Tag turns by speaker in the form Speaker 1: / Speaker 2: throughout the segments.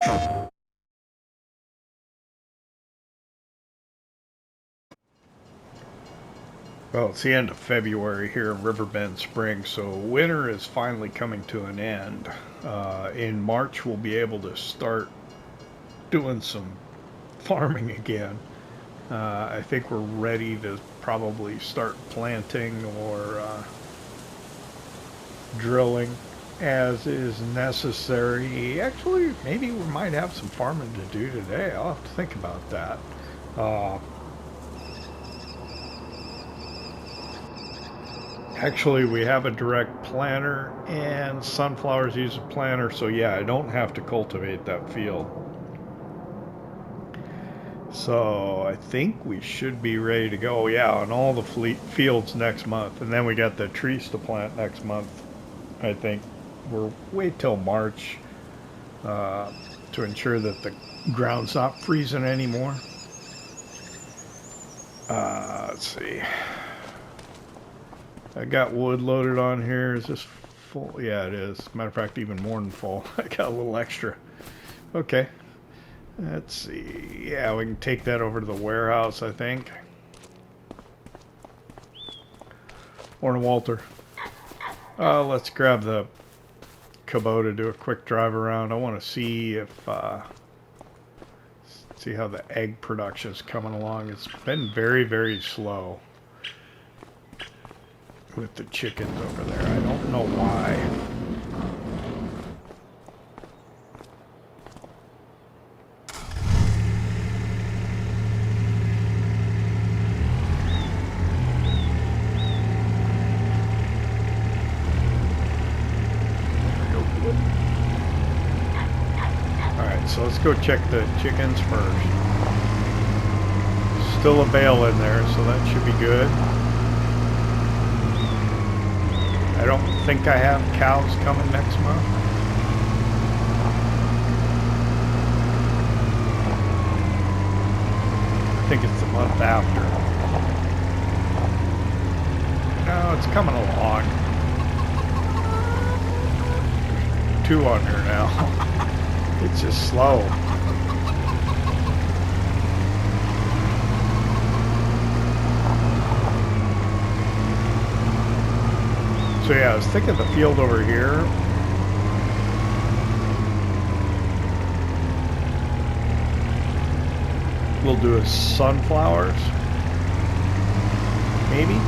Speaker 1: Well, it's the end of February here in Riverbend Springs, so winter is finally coming to an end. In March, we'll be able to start doing some farming again. I think we're ready to probably start planting or drilling as is necessary. Actually, maybe we might have some farming to do today. I'll have to think about that. Actually, we have a direct planter, and sunflowers use a planter, so yeah, I don't have to cultivate that field. So I think we should be ready to go. Yeah, on all the fields next month, and then we got the trees to plant next month. I think we'll wait till March to ensure that the ground's not freezing anymore. Let's see. I got wood loaded on here. Is this full? Yeah, it is. Matter of fact, even more than full. I got a little extra. Okay. Let's see. Yeah, we can take that over to the warehouse, I think. Morning, Walter. Let's grab the Kubota, do a quick drive around. I want to see if see how the egg production is coming along. It's been very, very slow with the chickens over there. I don't know why. Alright, so let's go check the chickens first. Still a bale in there, so that should be good. I don't think I have cows coming next month. I think it's the month after. No, it's coming along. Two on here now. It's just slow. So yeah, I was thinking the field over here. We'll do as sunflowers. Maybe?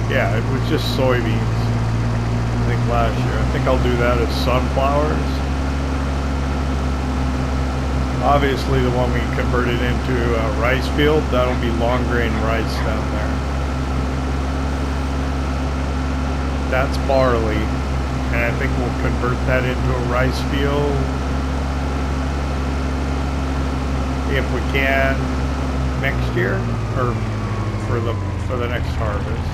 Speaker 1: Yeah, it was just soybeans. I think last year. I think I'll do that as sunflowers. Obviously the one we converted into a rice field, that'll be long grain rice down there. That's barley, and I think we'll convert that into a rice field if we can next year, or for the next harvest.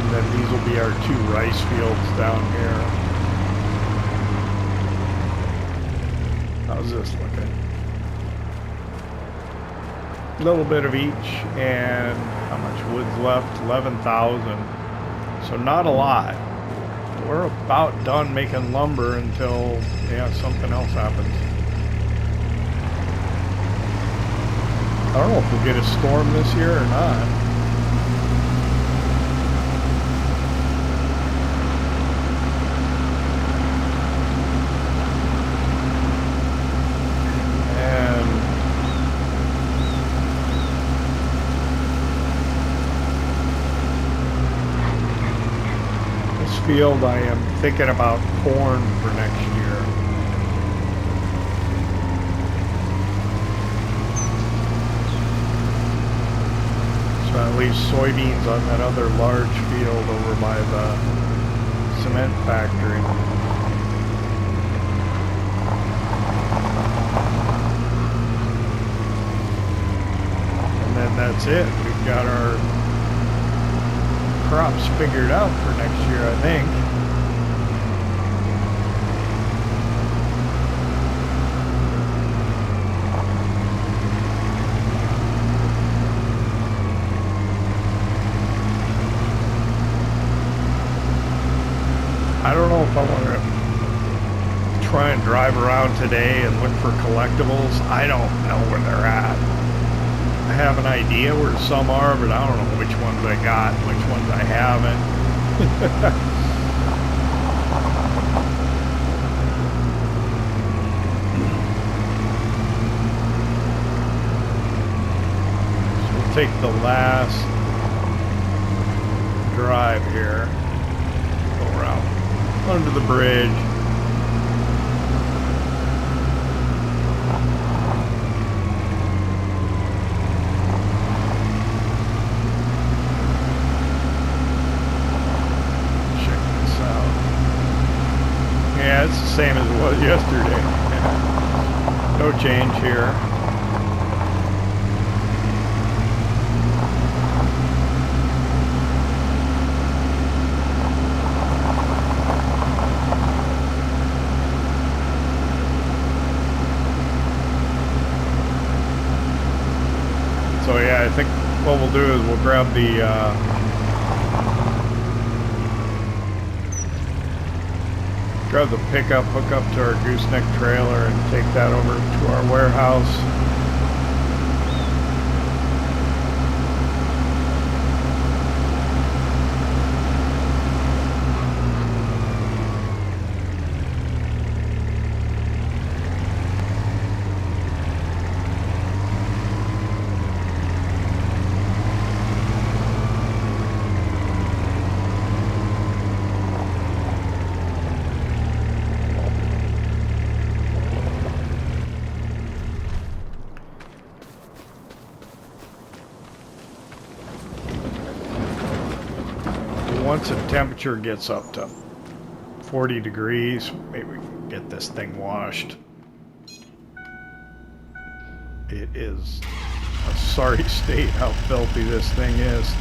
Speaker 1: And then these will be our two rice fields down here. How's this looking? Little bit of each, and how much wood's left? 11,000. So not a lot. We're about done making lumber until, yeah, something else happens. I don't know if we'll get a storm this year or not. Field, I am thinking about corn for next year. So at least soybeans on that other large field over by the cement factory. And then that's it. We've got our crops figured out for next year, I think. I don't know if I want to try and drive around today and look for collectibles. I don't know where they're at. I have an idea where some are, but I don't know which ones I got and which ones I haven't. So we'll take the last drive here. Go around under the bridge. Yeah, it's the same as it was yesterday. No change here. So yeah, I think what we'll do is we'll grab the pickup, hook up to our gooseneck trailer, and take that over to our warehouse. Once the temperature gets up to 40 degrees, maybe we can get this thing washed. It is a sorry state how filthy this thing is.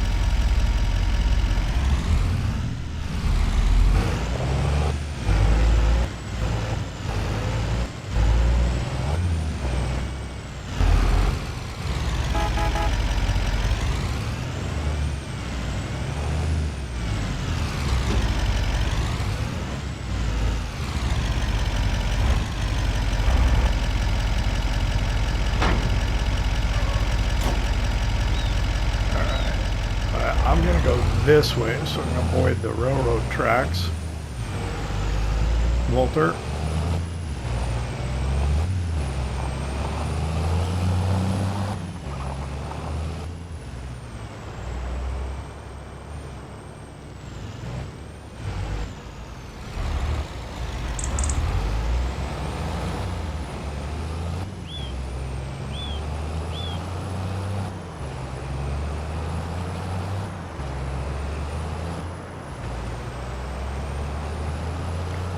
Speaker 1: This way so I can avoid the railroad tracks. Walter.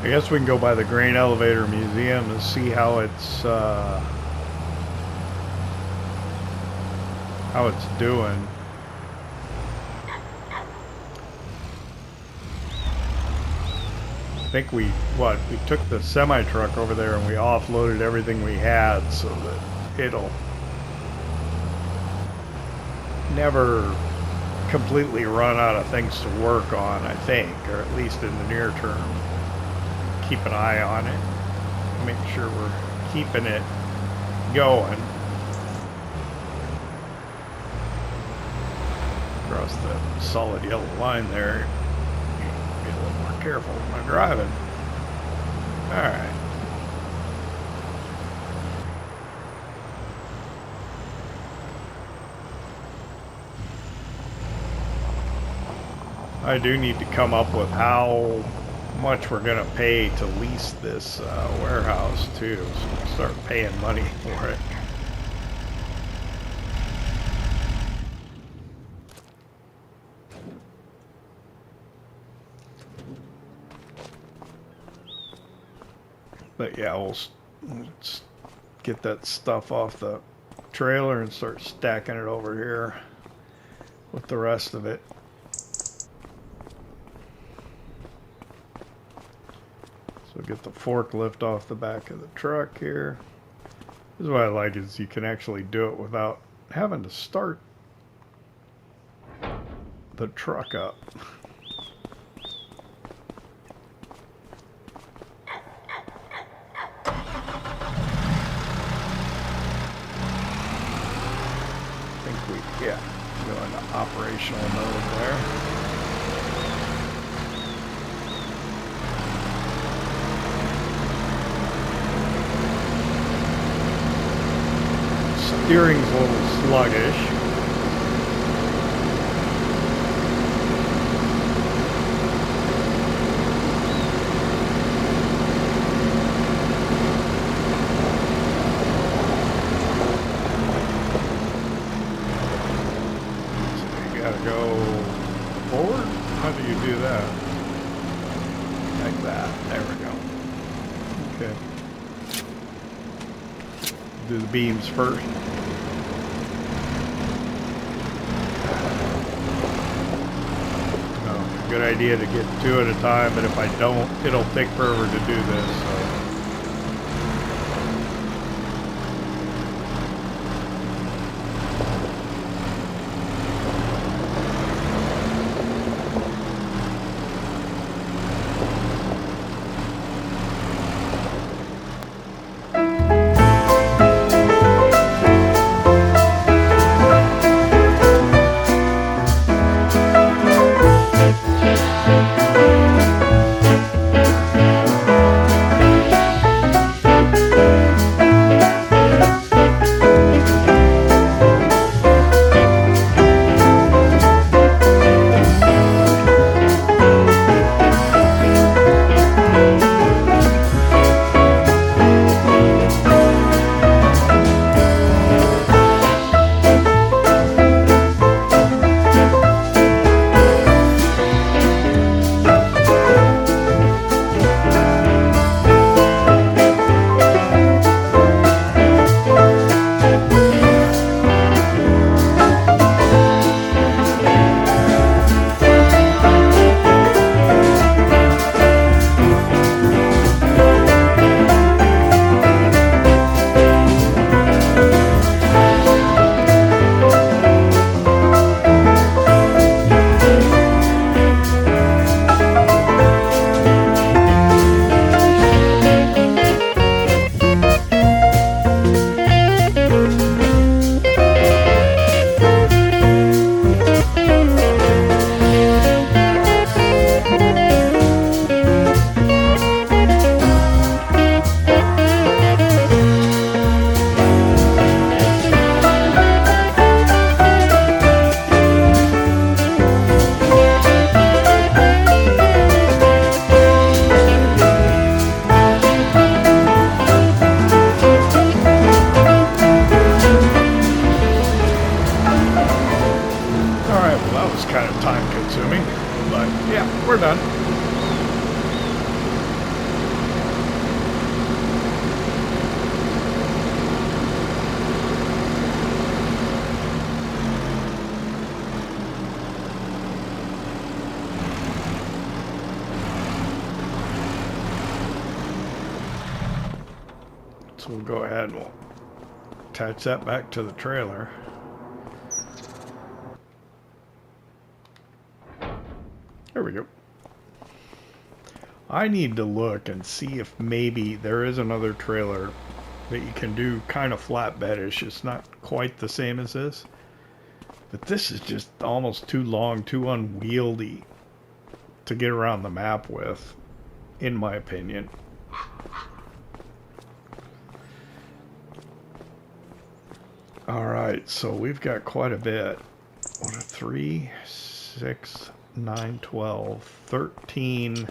Speaker 1: I guess we can go by the Grain Elevator Museum and see how it's doing. I think we took the semi truck over there and we offloaded everything we had so that it'll never completely run out of things to work on, I think, or at least in the near term. Keep an eye on it, make sure we're keeping it going. Across the solid yellow line there, be a little more careful when I'm driving. Alright. I do need to come up with how much we're gonna pay to lease this warehouse too, so we'll start paying money for it. But yeah, let's get that stuff off the trailer and start stacking it over here with the rest of it. So get the forklift off the back of the truck here. This is what I like, is you can actually do it without having to start the truck up. Yeah, go into operational mode there. Steering's a little sluggish. Do the beams first. No, good idea to get two at a time, but if I don't, it'll take forever to do this. So. We're done. So we'll go ahead and we'll attach that back to the trailer. There we go. I need to look and see if maybe there is another trailer that you can do kind of flatbedish. It's not quite the same as this, but this is just almost too long, too unwieldy to get around the map with, in my opinion. Alright, so we've got quite a bit. What are 3, 6, 9, 12, 13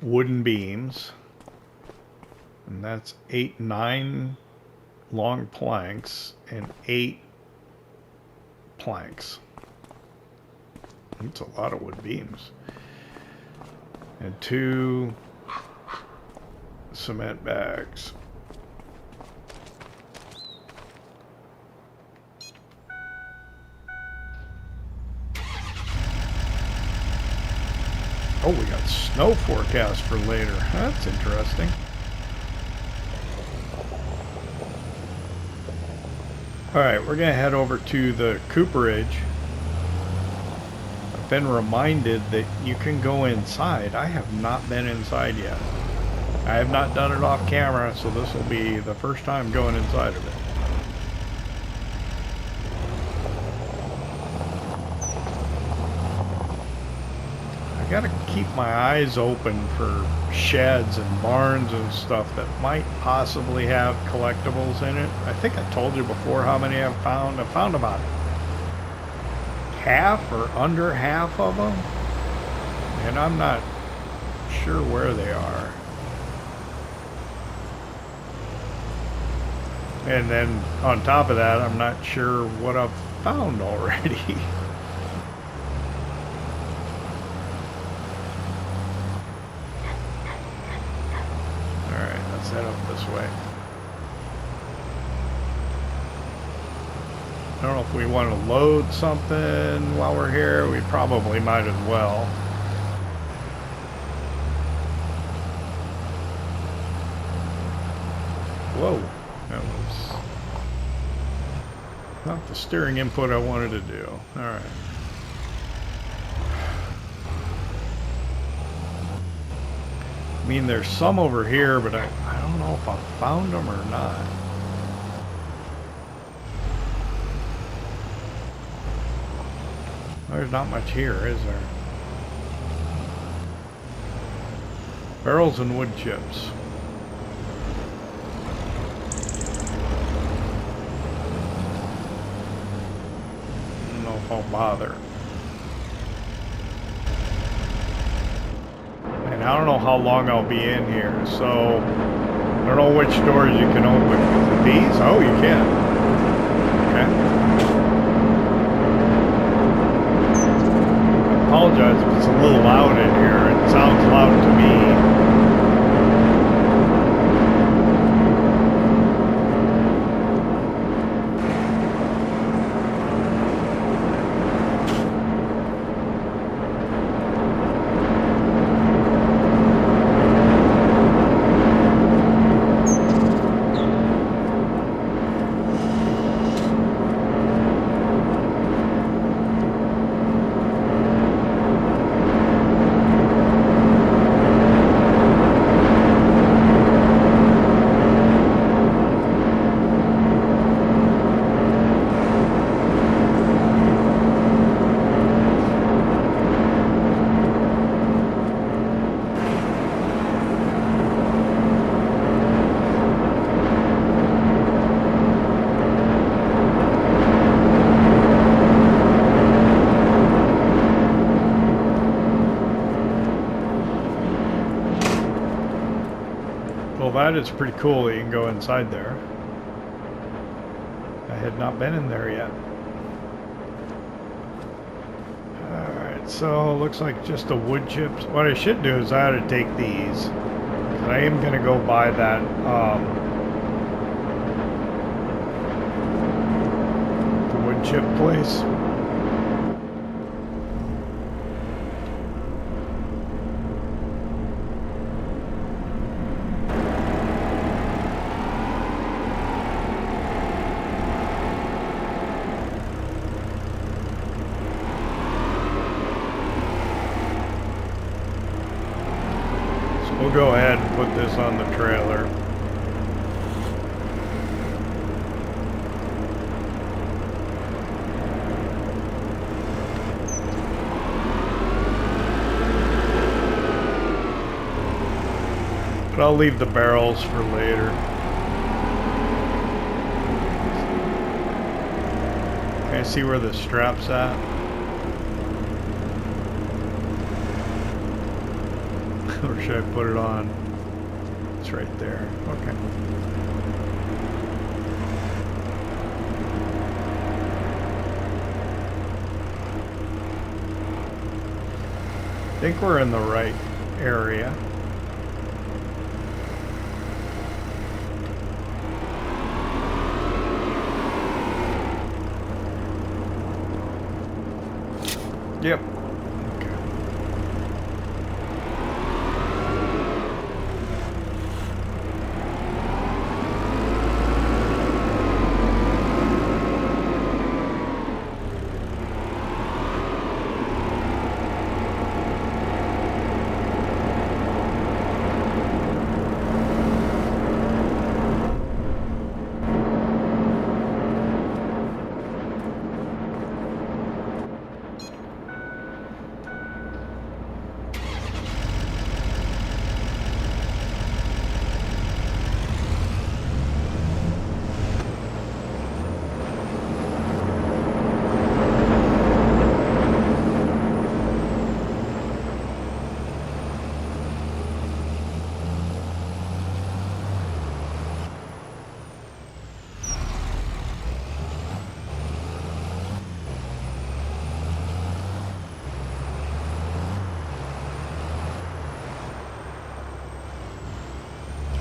Speaker 1: wooden beams. And that's 8, 9 long planks and 8 planks. That's a lot of wood beams. And 2 cement bags. Oh, we got snow forecast for later. That's interesting. Alright, we're going to head over to the cooperage. I've been reminded that you can go inside. I have not been inside yet. I have not done it off camera, so this will be the first time going inside of it. gotta keep my eyes open for sheds and barns and stuff that might possibly have collectibles in it. I think I told you before how many I've found. I found about half or under half of them, and I'm not sure where they are. And then on top of that, I'm not sure what I've found already. Alright, let's head up this way. I don't know if we want to load something while we're here. We probably might as well. Whoa, that was not the steering input I wanted to do. Alright. I mean, there's some over here, but I don't know if I found them or not. There's not much here, is there? Barrels and wood chips. I don't know if I'll bother. And I don't know how long I'll be in here, so I don't know which doors you can open. These? Oh, you can. Okay. I apologize if it's a little loud in here. It sounds loud to me. That is pretty cool that you can go inside there. I had not been in there yet. Alright, so looks like just a wood chips. What I should do is I ought to take these. I am going to go buy that the wood chip place. We'll go ahead and put this on the trailer. But I'll leave the barrels for later. Can I see where the strap's at? Or should I put it on? It's right there. Okay. I think we're in the right area. Yep.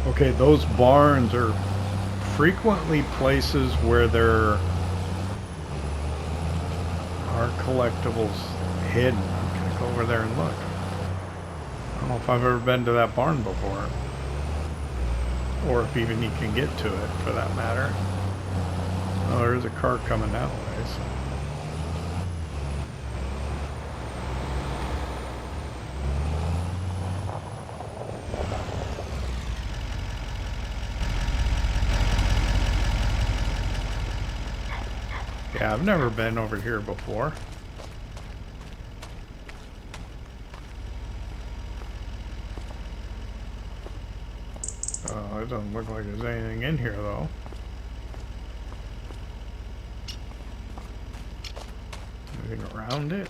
Speaker 1: Okay, those barns are frequently places where there are collectibles hidden. I'm gonna go over there and look. I don't know if I've ever been to that barn before, or if even you can get to it for that matter. Oh, there's a car coming that way. So. Yeah, I've never been over here before. It doesn't look like there's anything in here though. Anything around it?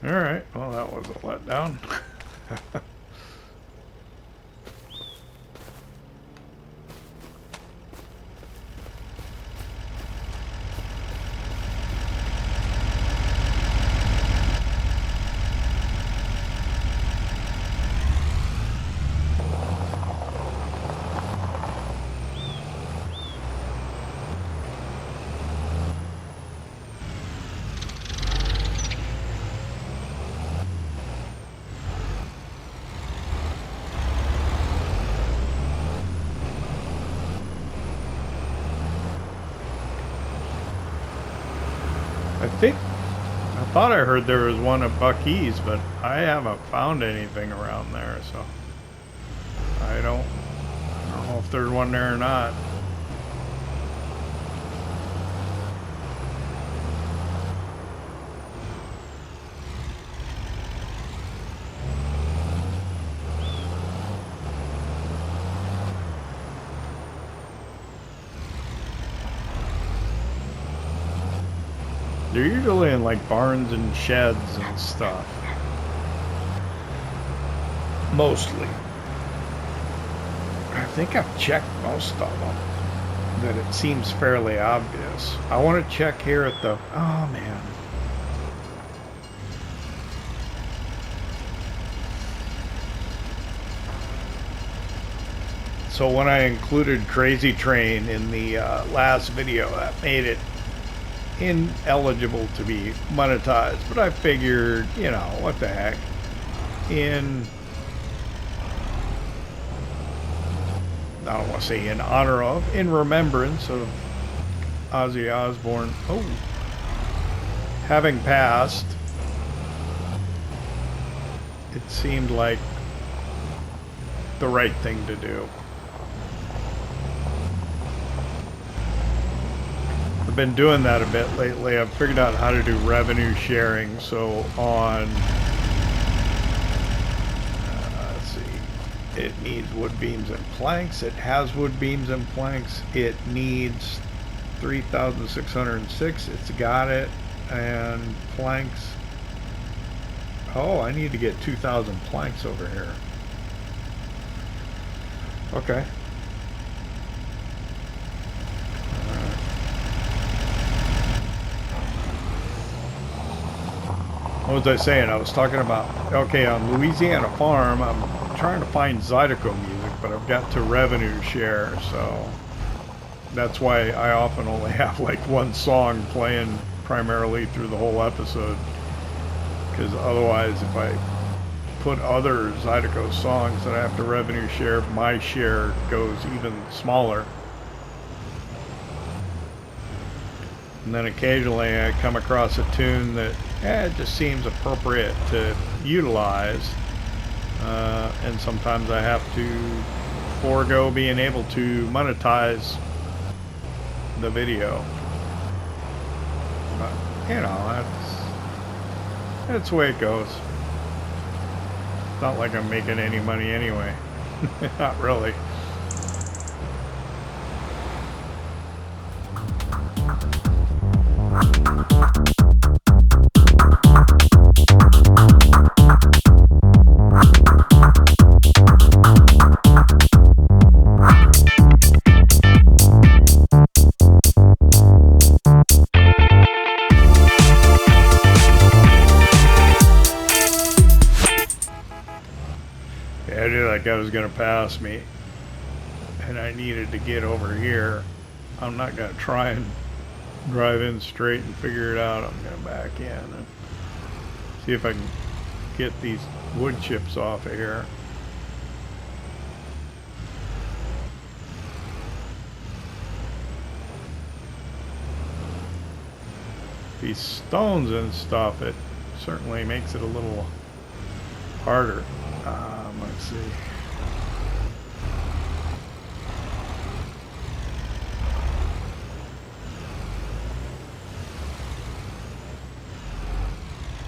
Speaker 1: No. Alright, well that was a letdown. I thought I heard there was one at Buc-ee's, but I haven't found anything around there, so I don't know if there's one there or not. They're usually in like barns and sheds and stuff. Mostly. I think I've checked most of them. That it seems fairly obvious. I want to check here at the... Oh, man. So when I included Crazy Train in the last video, that made it ineligible to be monetized, but I figured, you know, what the heck, I don't want to say in honor of, in remembrance of Ozzy Osbourne, having passed, it seemed like the right thing to do. I've been doing that a bit lately. I've figured out how to do revenue sharing. So on, let's see, it needs wood beams and planks. It has wood beams and planks. It needs 3,606. It's got it. And planks. Oh, I need to get 2,000 planks over here. Okay. What was I saying? I was talking about, okay, on Louisiana Farm, I'm trying to find Zydeco music, but I've got to revenue share, so that's why I often only have like one song playing primarily through the whole episode, because otherwise if I put other Zydeco songs that I have to revenue share, my share goes even smaller. And then occasionally I come across a tune that it just seems appropriate to utilize, and sometimes I have to forego being able to monetize the video. But, you know, that's the way it goes. It's not like I'm making any money anyway. Not really. knew that guy was going to pass me, and I needed to get over here. I'm not going to try and drive in straight and figure it out. I'm going to back in and see if I can get these wood chips off of here. These stones and stuff, it certainly makes it a little harder. Let's see.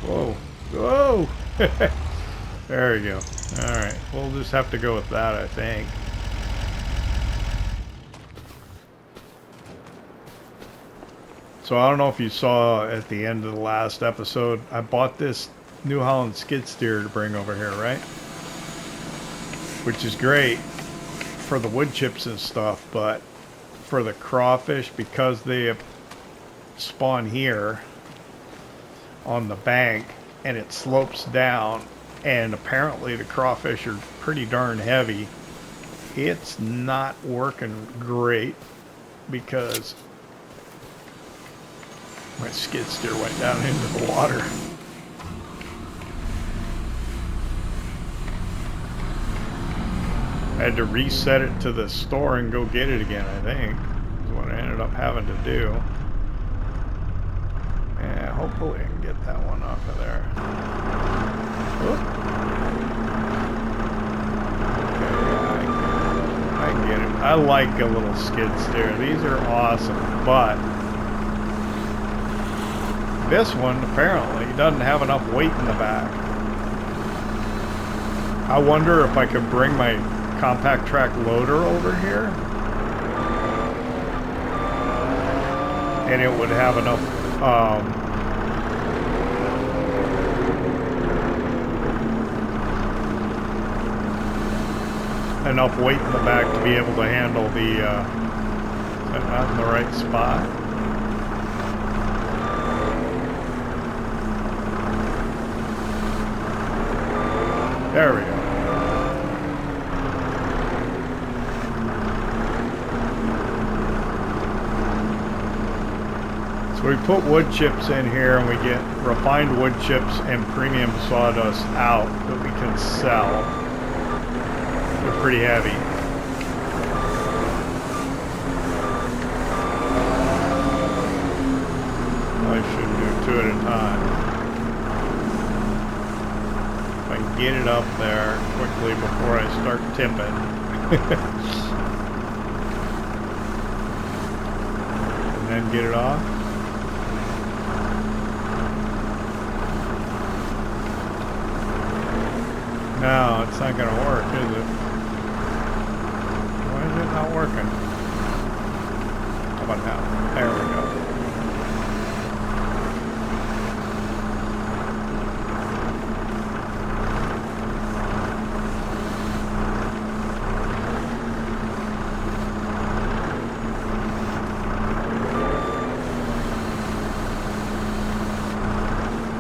Speaker 1: Whoa, whoa! There we go. All right, we'll just have to go with that, I think. So I don't know if you saw at the end of the last episode, I bought this New Holland skid steer to bring over here, right? Which is great for the wood chips and stuff, but for the crawfish, because they spawn here on the bank and it slopes down, and apparently the crawfish are pretty darn heavy, it's not working great because my skid steer went down into the water. I had to reset it to the store and go get it again, I think. Is what I ended up having to do. Yeah, hopefully I can get that one off of there. Oop. Okay, I get it. I like a little skid steer. These are awesome, but this one apparently doesn't have enough weight in the back. I wonder if I could bring my compact track loader over here and it would have enough enough weight in the back to be able to handle the is that not in the right spot? There we go. So we put wood chips in here and we get refined wood chips and premium sawdust out that we can sell. They're pretty heavy. I shouldn't do two at a time. If I can get it up there quickly before I start tipping. And then get it off. No, it's not going to work, is it? Why is it not working? How about now? There we go.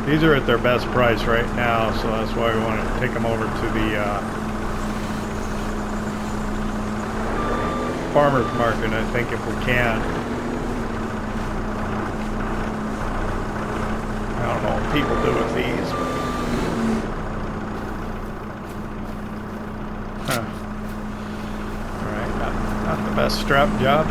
Speaker 1: These are at their best price right now, so that's why we want to take them over to the farmer's market, I think, if we can. I don't know what people do with these, but... Huh. Alright, not the best strap job.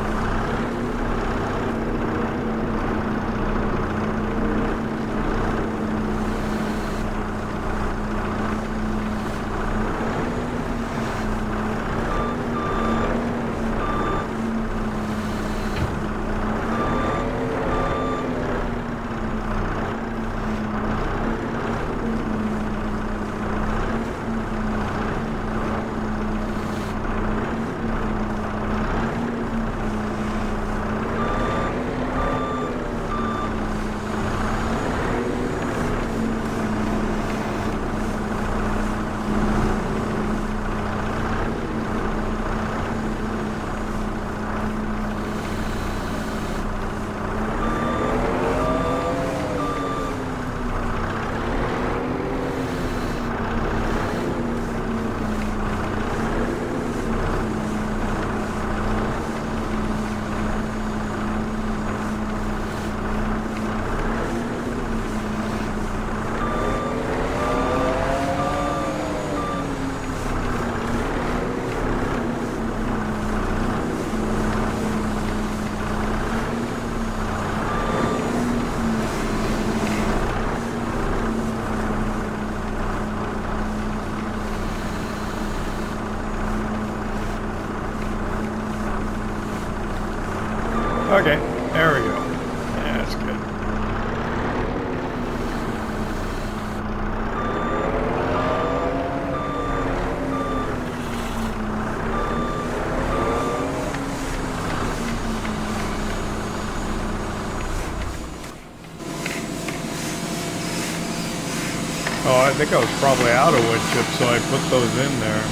Speaker 1: I think I was probably out of wood chips, so I put those in there.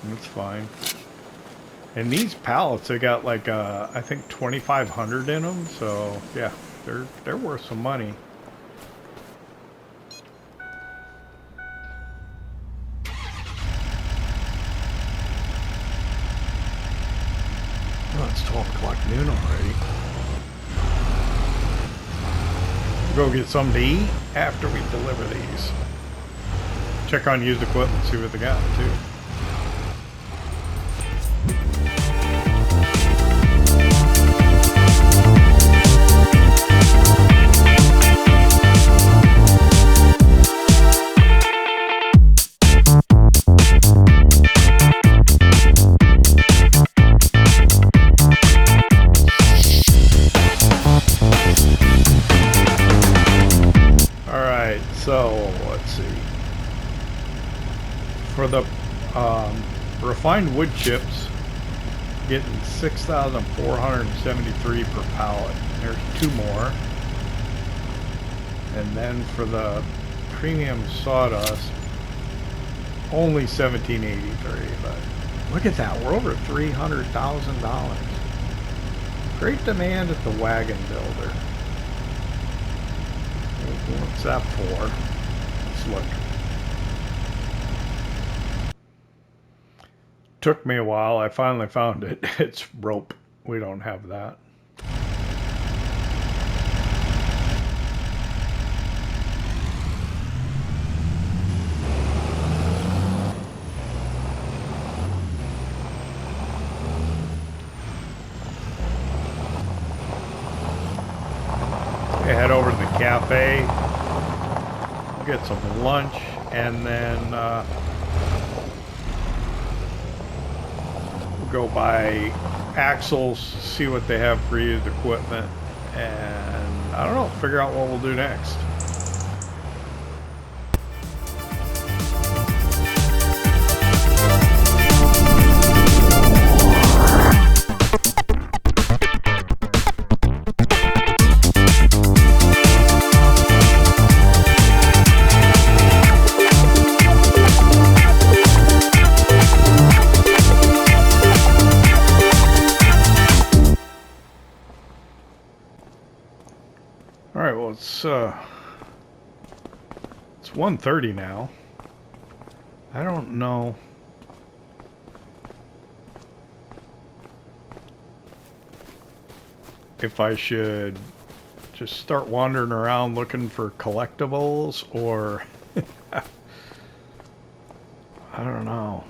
Speaker 1: That's fine. And these pallets, they got like I think 2,500 in them, so yeah, they're worth some money. Oh, it's 12 o'clock noon already. We'll go get something to eat after we deliver these. Check on used equipment, see what they got too. So, let's see. For the refined wood chips, getting 6,473 per pallet. There's 2 more. And then for the premium sawdust, only 1,783. But look at that, we're over $300,000. Great demand at the wagon builder. What's that for? Let's look. Took me a while. I finally found it. It's rope. We don't have that. Head over to the cafe, get some lunch, and then we'll go by axles, see what they have for used equipment, and I don't know, figure out what we'll do next. Alright, well it's 1:30 now. I don't know. If I should just start wandering around looking for collectibles or I don't know.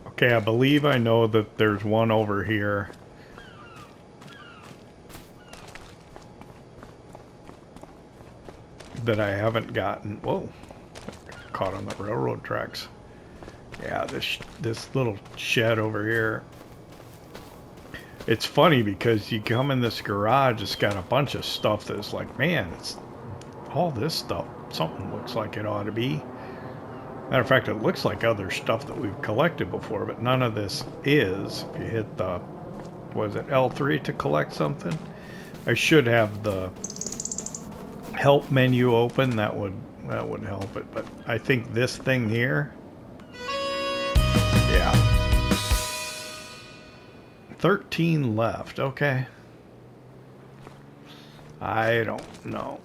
Speaker 1: Okay, I believe I know that there's one over here. That I haven't gotten. Whoa, caught on the railroad tracks. Yeah, this little shed over here. It's funny because you come in this garage, it's got a bunch of stuff that's like, man, it's all this stuff. Something looks like it ought to be. Matter of fact, it looks like other stuff that we've collected before, but none of this is. If you hit the, was it L3 to collect something? I should have the help menu open. That would help it. But I think this thing here, yeah, 13 left. Okay, I don't know.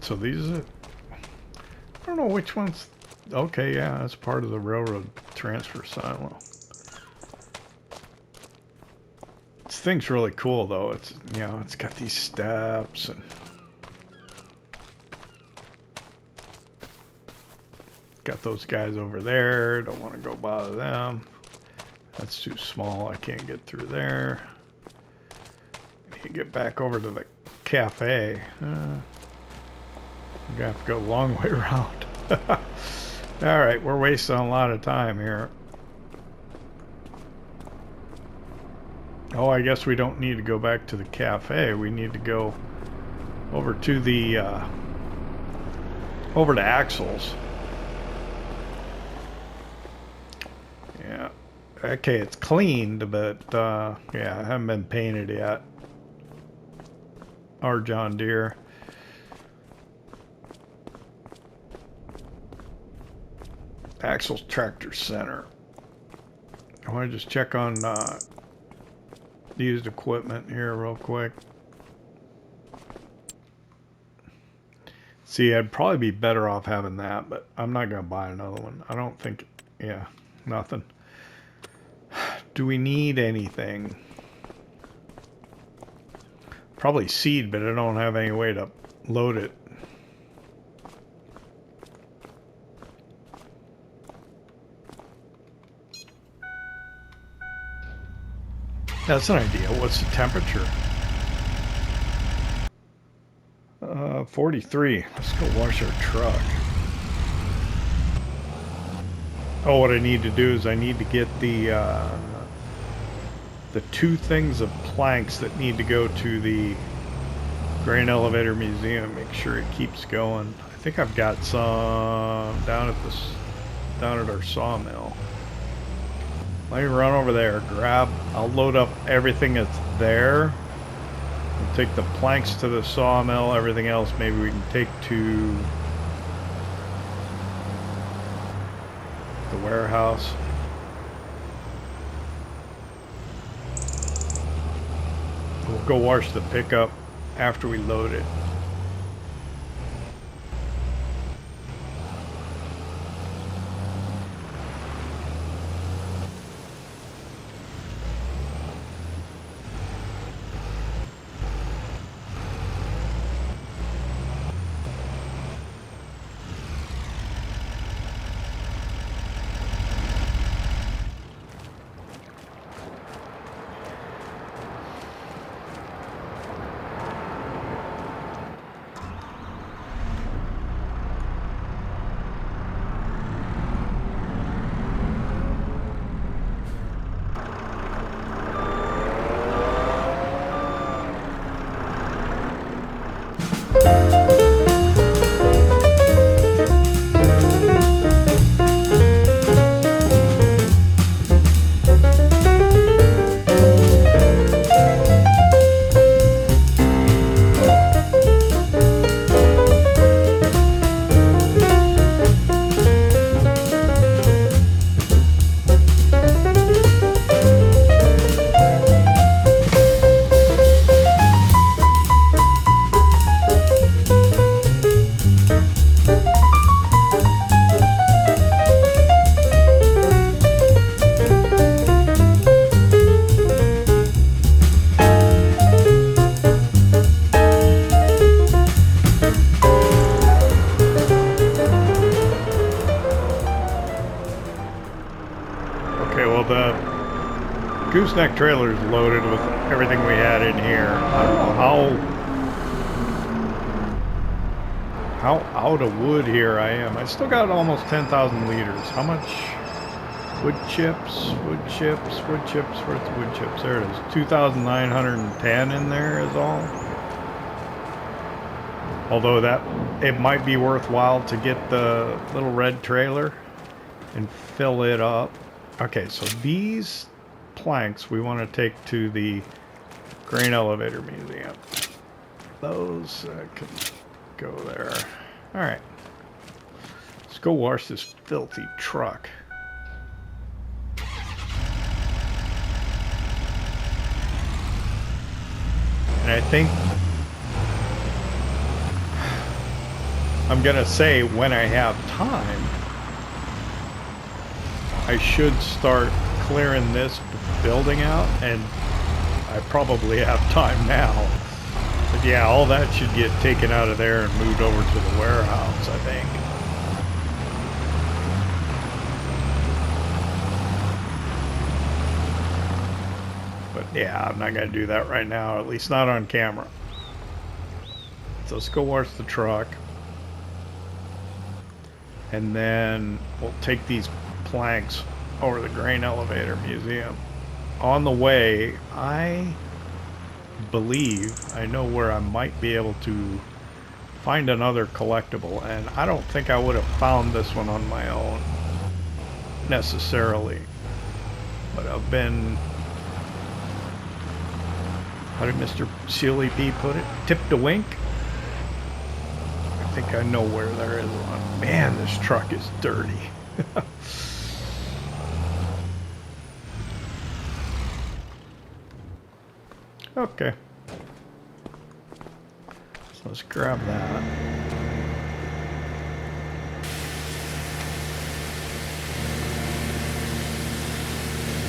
Speaker 1: So these are, I don't know which ones. Okay, yeah, that's part of the railroad transfer silo. This thing's really cool though. It's, you know, it's got these steps and got those guys over there. Don't want to go bother them. That's too small. I can't get through there. Need to get back over to the cafe. I'm gonna have to go a long way around. Alright, we're wasting a lot of time here. Oh, I guess we don't need to go back to the cafe. We need to go over to the over to Axel's. Yeah. Okay, it's cleaned, but yeah, it hasn't been painted yet. Our John Deere. Axel's Tractor Center. I want to just check on used equipment here real quick. See, I'd probably be better off having that, but I'm not going to buy another one. I don't think, yeah, nothing. Do we need anything? Probably seed, but I don't have any way to load it. That's an idea. What's the temperature? 43. Let's go wash our truck. Oh, what I need to do is I need to get the 2 things of planks that need to go to the Grain Elevator Museum. Make sure it keeps going. I think I've got some down at our sawmill. Let me run over there, I'll load up everything that's there. We'll take the planks to the sawmill, everything else maybe we can take to the warehouse. We'll go wash the pickup after we load it. Gooseneck trailer is loaded with everything we had in here. I don't know how out of wood here I am. I still got almost 10,000 liters. How much wood chips? Where's the wood chips? There it is. 2,910 in there is all. Although it might be worthwhile to get the little red trailer and fill it up. Okay, so these planks we want to take to the Grain Elevator Museum. Those can go there. All right, let's go wash this filthy truck. And I think I'm gonna say when I have time, I should start clearing this building out, and I probably have time now. But yeah, all that should get taken out of there and moved over to the warehouse, I think. But yeah, I'm not gonna do that right now, at least not on camera. So let's go wash the truck. And then we'll take these planks over the Grain Elevator Museum. On the way, I believe I know where I might be able to find another collectible, and I don't think I would have found this one on my own necessarily, but I've been, how did Mr. Sealy P put it? Tipped a wink? I think I know where there is one. Man, this truck is dirty. Okay. So let's grab that.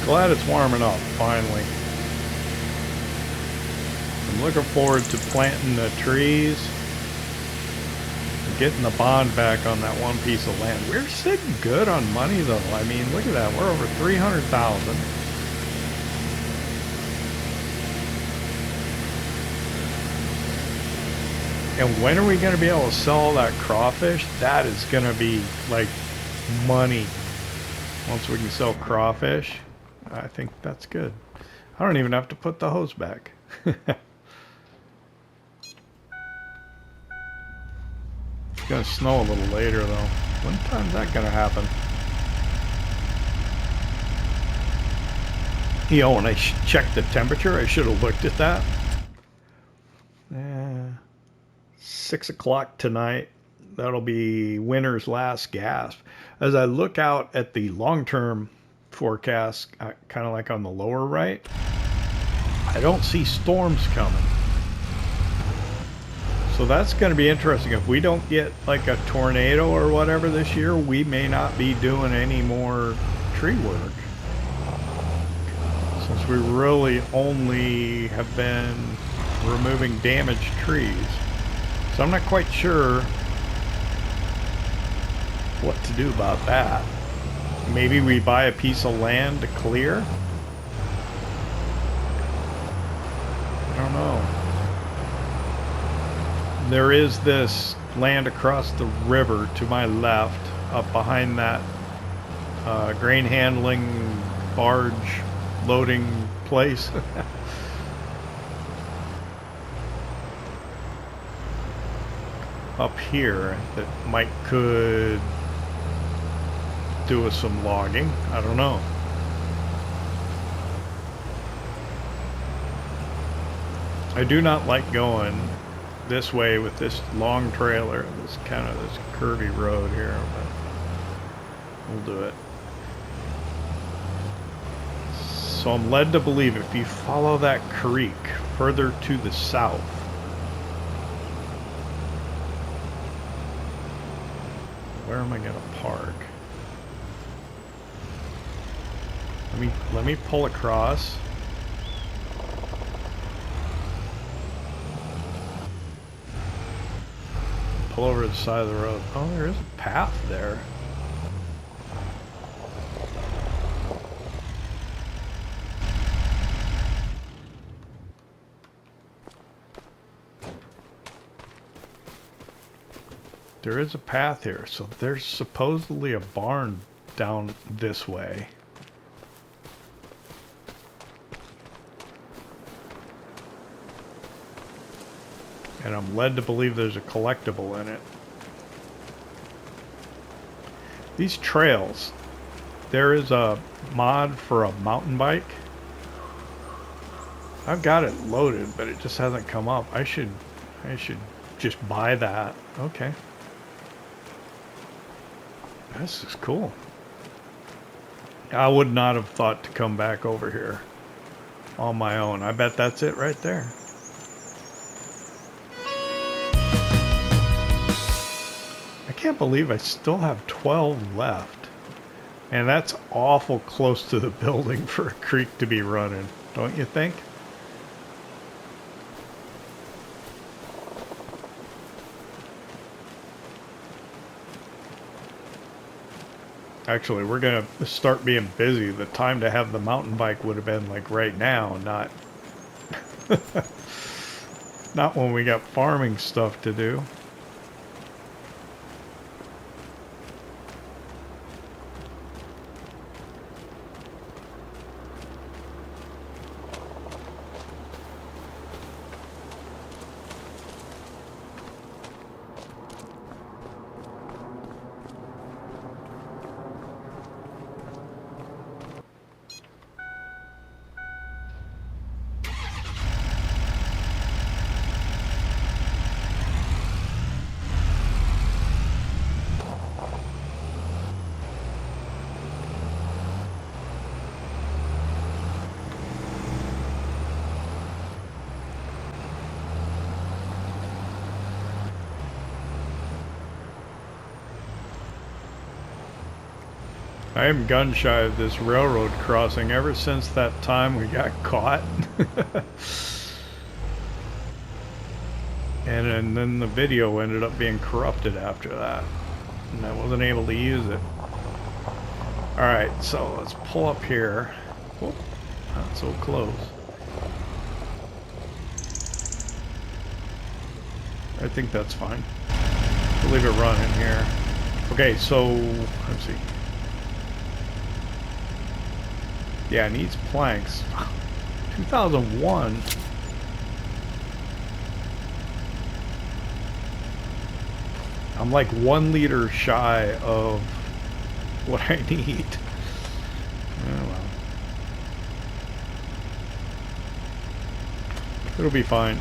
Speaker 1: Glad it's warming up, finally. I'm looking forward to planting the trees and getting the bond back on that one piece of land. We're sitting good on money, though. I mean, look at that. We're over 300,000. And when are we going to be able to sell that crawfish? That is going to be like money. Once we can sell crawfish, I think that's good. I don't even have to put the hose back. It's going to snow a little later though. When time's that going to happen? You know, when I checked the temperature, I should have looked at that. 6 o'clock tonight. That'll be winter's last gasp. As I look out at the long-term forecast, kind of like on the lower right, I don't see storms coming. So that's going to be interesting. If we don't get like a tornado or whatever this year, we may not be doing any more tree work. Since we really only have been removing damaged trees. So I'm not quite sure what to do about that. Maybe we buy a piece of land to clear? I don't know. There is this land across the river to my left, up behind that grain handling barge loading place. Up here that could do with some logging. I don't know. I do not like going this way with this long trailer, this kind of this curvy road here, but we'll do it. So I'm led to believe if you follow that creek further to the south, where am I going to park? Let me pull across. Pull over to the side of the road. Oh, there is a path there. There is a path here, so there's supposedly a barn down this way. And I'm led to believe there's a collectible in it. These trails, there is a mod for a mountain bike. I've got it loaded, but it just hasn't come up. I should just buy that. Okay. This is cool. I would not have thought to come back over here on my own. I bet that's it right there. I can't believe I still have 12 left. And that's awful close to the building for a creek to be running, don't you think? Actually, we're going to start being busy. The time to have the mountain bike would have been like right now, not not when we got farming stuff to do. I am gun shy of this railroad crossing ever since that time we got caught. and then the video ended up being corrupted after that. And I wasn't able to use it. Alright, so let's pull up here. Oh, not so close. I think that's fine. We'll leave it running here. Okay, so let's see. Yeah, it needs planks. 2001. I'm like 1 liter shy of what I need. Oh well. It'll be fine.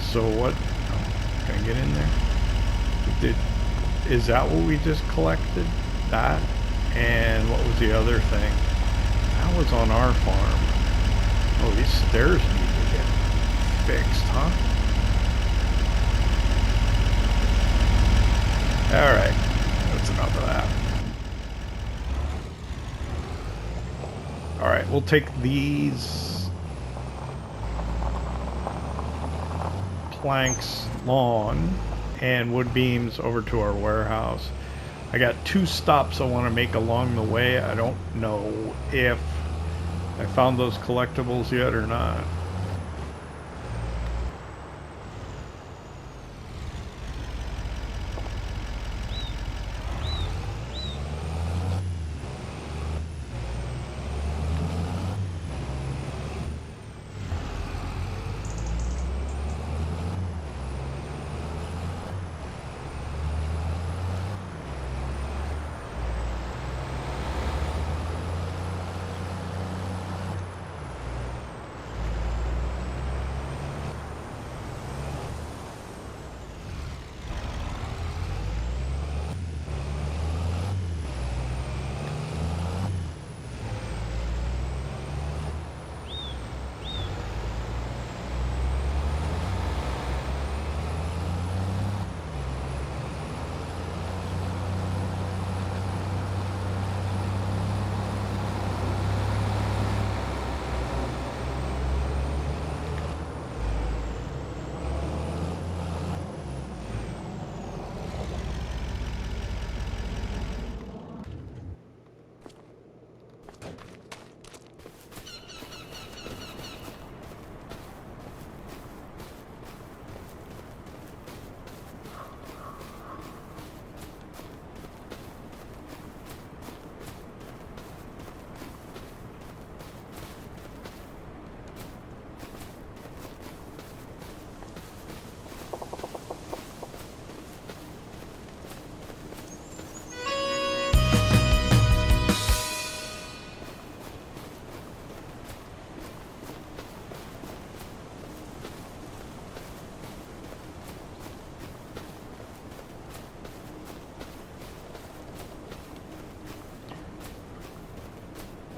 Speaker 1: So what? Oh, can I get in there? Is that what we just collected? That? And what was the other thing? That was on our farm. Oh, these stairs need to get fixed, huh? Alright, that's enough of that. Alright, we'll take these planks long and wood beams over to our warehouse. I got 2 stops I want to make along the way. I don't know if I found those collectibles yet or not.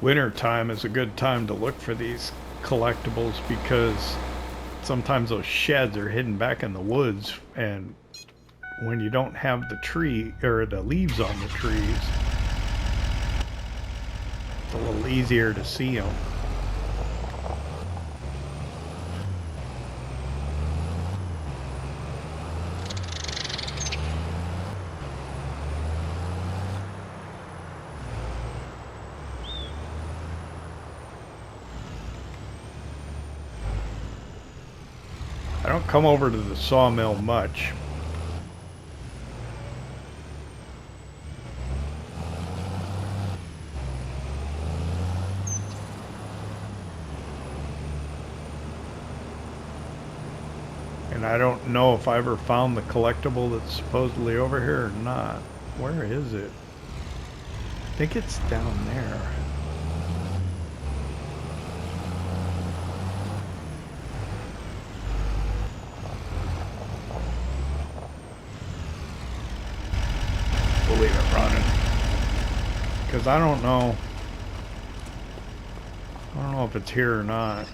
Speaker 1: Winter time is a good time to look for these collectibles because sometimes those sheds are hidden back in the woods, and when you don't have the tree or the leaves on the trees, it's a little easier to see them. I don't come over to the sawmill much. And I don't know if I ever found the collectible that's supposedly over here or not. Where is it? I think it's down there. We'll leave it running. Because I don't know if it's here or not.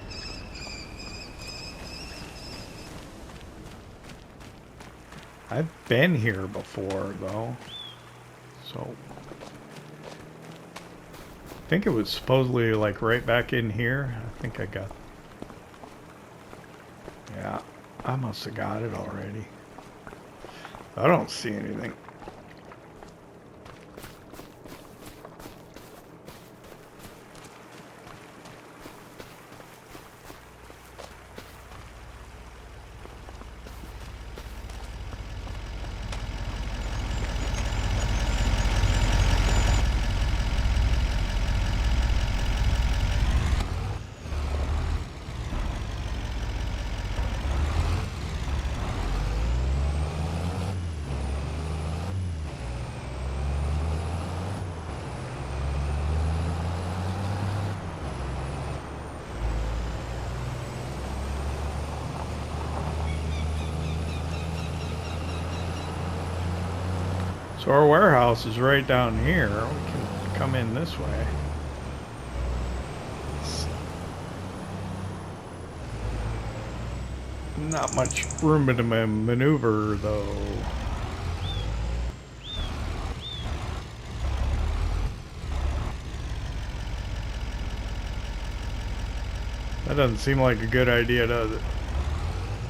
Speaker 1: I've been here before, though. So I think it was supposedly like right back in here. I think I got, yeah, I must have got it already. I don't see anything. So our warehouse is right down here. We can come in this way. It's not much room to maneuver, though. That doesn't seem like a good idea, does it?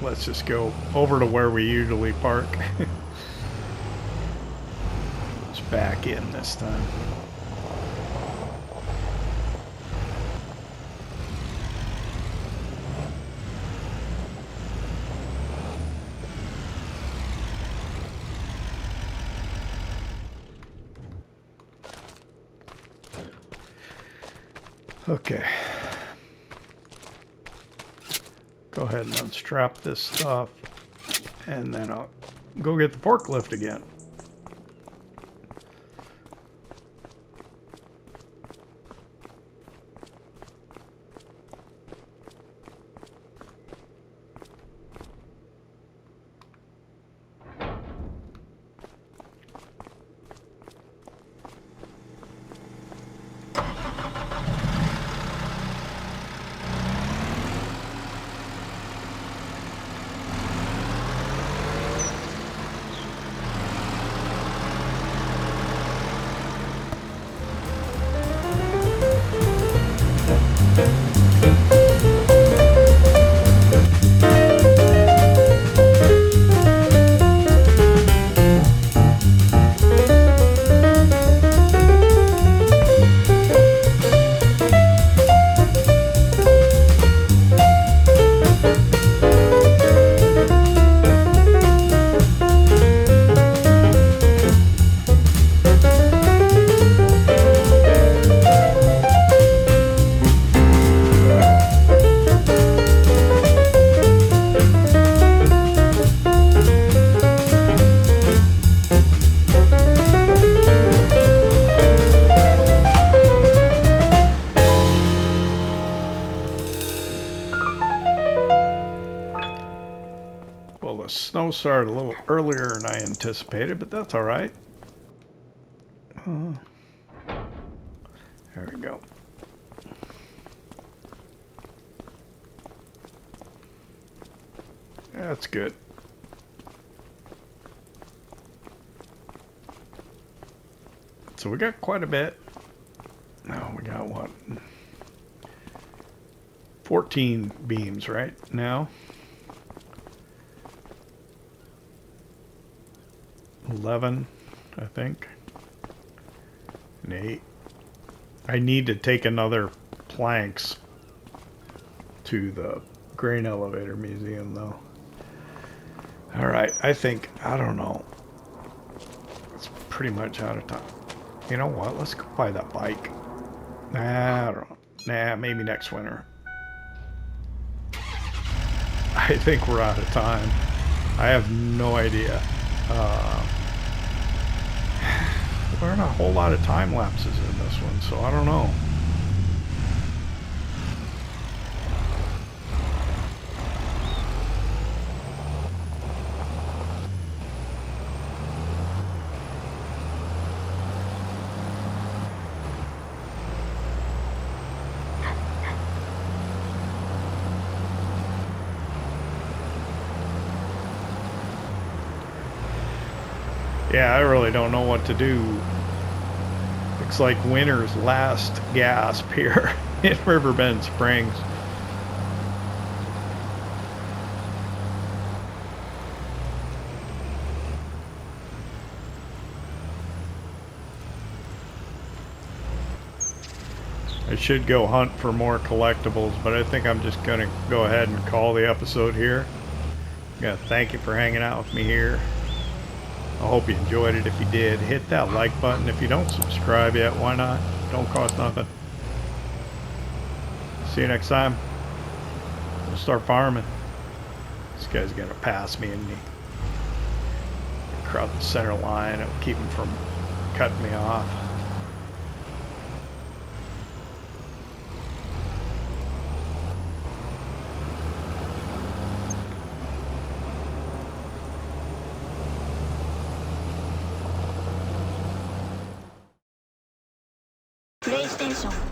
Speaker 1: Let's just go over to where we usually park. Back in this time. Okay. Go ahead and unstrap this stuff, and then I'll go get the forklift again. Snow started a little earlier than I anticipated, but that's all right. There we go. That's good. So we got quite a bit. No, we got what? 14 beams right now. 11, I think. And 8. I need to take another planks to the grain elevator museum, though. All right, I think, I don't know. It's pretty much out of time. You know what? Let's go buy that bike. Nah, I don't know. Nah, maybe next winter. I think we're out of time. I have no idea. There aren't a whole lot of time lapses in this one, so I don't know. Yeah, I really don't know what to do looks like winter's last gasp here in Riverbend Springs. I should go hunt for more collectibles, but I think I'm just going to go ahead and call the episode here. I'm going to thank you for hanging out with me here. I hope you enjoyed it. If you did, hit that like button. If you don't subscribe yet, why not? Don't cost nothing. See you next time. We'll start farming. This guy's going to pass me and crowd the center line. It'll keep him from cutting me off.
Speaker 2: PlayStation